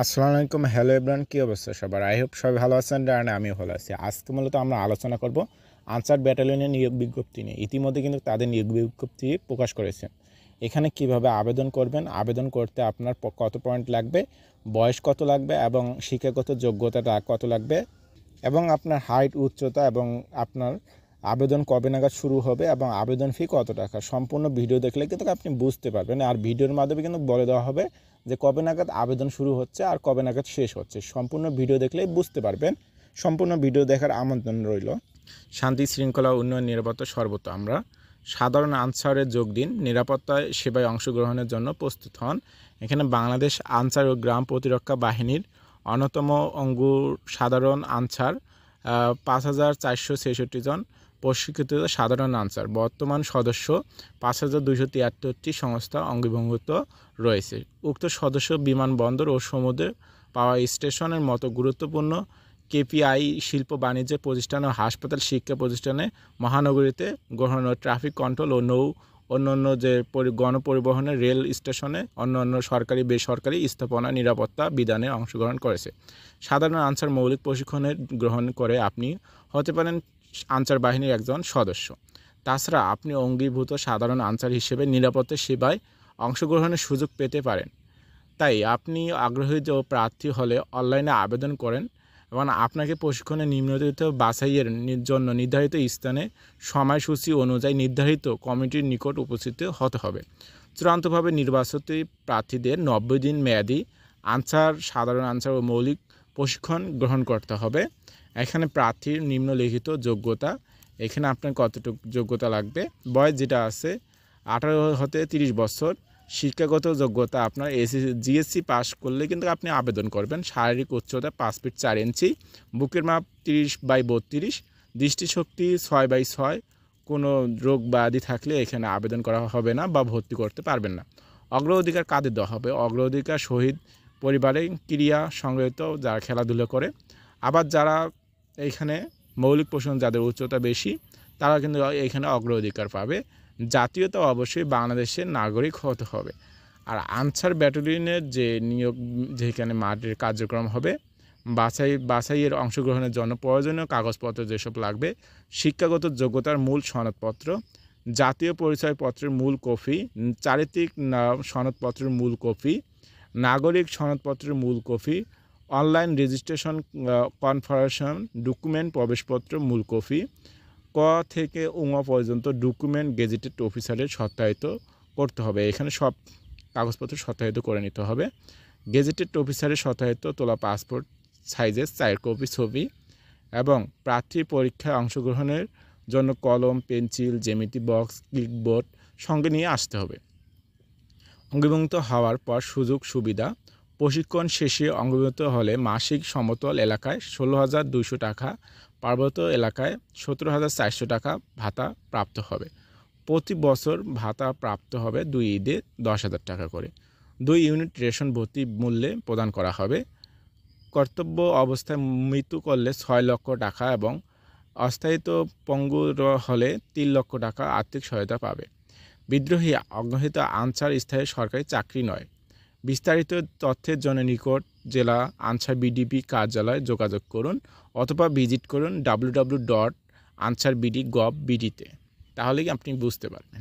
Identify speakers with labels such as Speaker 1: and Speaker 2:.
Speaker 1: আসসালামু আলাইকুম, hello everyone, কী অবস্থা সবার? আই হোপ সবাই ভালো আছেন আর আমিও ভালো আছি। আজকে মূলত আমরা আলোচনা করব আনসার ব্যাটালিয়নের নিয়োগ বিজ্ঞপ্তি নিয়ে। ইতিমধ্যে কিন্তু তাদের নিয়োগ বিজ্ঞপ্তি প্রকাশ করেছে। এখানে কিভাবে আবেদন করবেন, আবেদন করতে আপনার কত পয়েন্ট লাগবে, বয়স কত লাগবে এবং শিক্ষাগত যোগ্যতাটা কত লাগবে এবং আপনার হাইট, উচ্চতা এবং আপনার আবেদন কবে নাগাদ শুরু হবে এবং আবেদন ফি কত টাকা, সম্পূর্ণ ভিডিও দেখলে কিন্তু আপনি বুঝতে পারবেন। আর ভিডিওর মাধ্যমে কিন্তু বলে দেওয়া হবে যে কবে নাগাদ আবেদন শুরু হচ্ছে আর কবে নাগাদ শেষ হচ্ছে। সম্পূর্ণ ভিডিও দেখলেই বুঝতে পারবেন। সম্পূর্ণ ভিডিও দেখার আমন্ত্রণ রইল। শান্তি, শৃঙ্খলা, উন্নয়ন, নিরাপত্তা সর্বত আমরা সাধারণ আনসারে যোগ দিন। নিরাপত্তা সেবায় অংশগ্রহণের জন্য প্রস্তুত হন। এখানে বাংলাদেশ আনসার ও গ্রাম প্রতিরক্ষা বাহিনীর অন্যতম সাধারণ আনসার ৫,৪৬৬ জন, প্রশিক্ষিত সাধারণ আনসার। বর্তমান সদস্য ৫,২৭৩টি সংস্থা অঙ্গীভূত রয়েছে। উক্ত সদস্য বিমানবন্দর ও সমুদ্রে পাওয়া স্টেশনের মতো গুরুত্বপূর্ণ কেপিআই শিল্প বাণিজ্যের প্রতিষ্ঠান ও হাসপাতাল, শিক্ষা প্রতিষ্ঠানে, মহানগরীতে গ্রহণ ও ট্রাফিক কন্ট্রোল ও অন্যান্য যে গণপরিবহনের, রেল স্টেশনে, অন্যান্য সরকারি বেসরকারি স্থাপনা নিরাপত্তা বিধানে অংশগ্রহণ করেছে। সাধারণ আনসার মৌলিক প্রশিক্ষণের গ্রহণ করে আপনি হতে পারেন আনসার বাহিনীর একজন সদস্য। তাছাড়া আপনি অঙ্গীভূত সাধারণ আনসার হিসেবে নিরাপত্তা সেবায় অংশগ্রহণের সুযোগ পেতে পারেন। তাই আপনি আগ্রহী প্রার্থী হলে অনলাইনে আবেদন করেন এবং আপনাকে প্রশিক্ষণে নিম্নলিখিত বাছাইয়ের জন্য নির্ধারিত স্থানে সময়সূচি অনুযায়ী নির্ধারিত কমিটির নিকট উপস্থিত হতে হবে। চূড়ান্তভাবে নির্বাচিত প্রার্থীদের 90 দিন মেয়াদি সাধারণ আনসার ও মৌলিক প্রশিক্ষণ গ্রহণ করতে হবে। এখানে প্রার্থীর নিম্নলিখিত যোগ্যতা, এখানে আপনার কতটুকু যোগ্যতা লাগবে, বয়স যেটা আছে 18 হতে 30 বছর। শিক্ষাগত যোগ্যতা আপনার জিএসসি পাস করলে কিন্তু আপনি আবেদন করবেন। শারীরিক উচ্চতা 5 ফিট 4 ইঞ্চি, বুকের মাপ 30/32, দৃষ্টিশক্তি 6/6। কোনো রোগ ব্যাধি থাকলে এখানে আবেদন করা হবে না বা ভর্তি করতে পারবেন না। অগ্রাধিকার কাদের দেওয়া হবে? অগ্রাধিকার শহীদ পরিবারে ক্রীড়া সংগঠিত যারা খেলাধুলো করে। আবার যারা এইখানে মৌলিক প্রশিক্ষণ যাদের উচ্চতা বেশি তারা কিন্তু এইখানে অগ্রাধিকার পাবে। জাতীয়তা অবশ্যই বাংলাদেশের নাগরিক হতে হবে। আর আনসার ব্যাটালিয়নের যে নিয়োগ, যেখানে মাঠের কার্যক্রম হবে, বাছাইয়ের অংশগ্রহণের জন্য প্রয়োজনীয় কাগজপত্র যেসব লাগবে: শিক্ষাগত যোগ্যতার মূল সনদপত্র, জাতীয় পরিচয়পত্রের মূল কপি, চারিত্রিক সনদপত্রের মূল কপি, নাগরিক সনদপত্রের মূল copy, online registration confirmation document, প্রবেশপত্র মূল কপি, ক থেকে পর্যন্ত ডকুমেন্ট গেজেটেড অফিসারের সত্যায়িত করতে হবে। এখানে সব কাগজপত্র সত্যায়িত করে নিতে হবে। গেজেটেড অফিসারের সত্যায়িত তোলা পাসপোর্ট সাইজের 4 কপি ছবি এবং প্রার্থী পরীক্ষায় অংশগ্রহণের জন্য কলম, পেন্সিল, জ্যামিতি বক্স, ক্লিপবোর্ড সঙ্গে নিয়ে আসতে হবে। অঙ্গীভূত হওয়ার পর সুযোগ সুবিধা: প্রশিক্ষণ শেষে অঙ্গীভূত হলে মাসিক সমতল এলাকায় 16,200 টাকা, পার্বত্য এলাকায় 17,400 টাকা ভাতা প্রাপ্ত হবে। প্রতি বছর ভাতা প্রাপ্ত হবে 2 ঈদে 10,000 টাকা করে। 2 ইউনিট রেশন ভর্তি মূল্যে প্রদান করা হবে। কর্তব্য অবস্থায় মৃত্যু করলে 6 লক্ষ টাকা এবং অস্থায়িত্ব পঙ্গু হলে 3 লক্ষ টাকা আর্থিক সহায়তা পাবে। বিদ্রোহী অজ্ঞাহিত আনসার স্থায়ী সরকারি চাকরি নয়। বিস্তারিত তথ্যের জন্য নিকট জেলা আনসার বিডিপি কার্যালয়ে যোগাযোগ করুন অথবা ভিজিট করুন www.ansarbd.gov.bd তে। তাহলেই আপনি বুঝতে পারবেন।